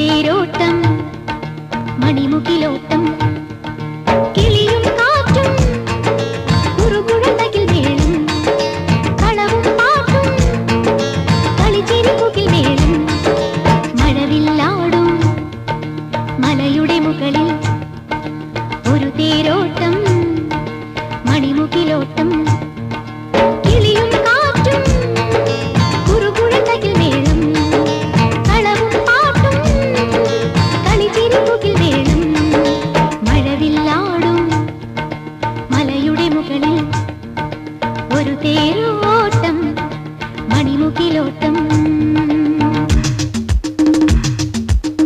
തേരോട്ടം മണിമുകിലോട്ടം കിളിയും കാറ്റും കുറുകുഴൽ മേളം കളവും പാട്ടും കളിച്ചിരിമുകിൽ മേളം മഴവില്ലാടും മലയുടെ മുകളിൽ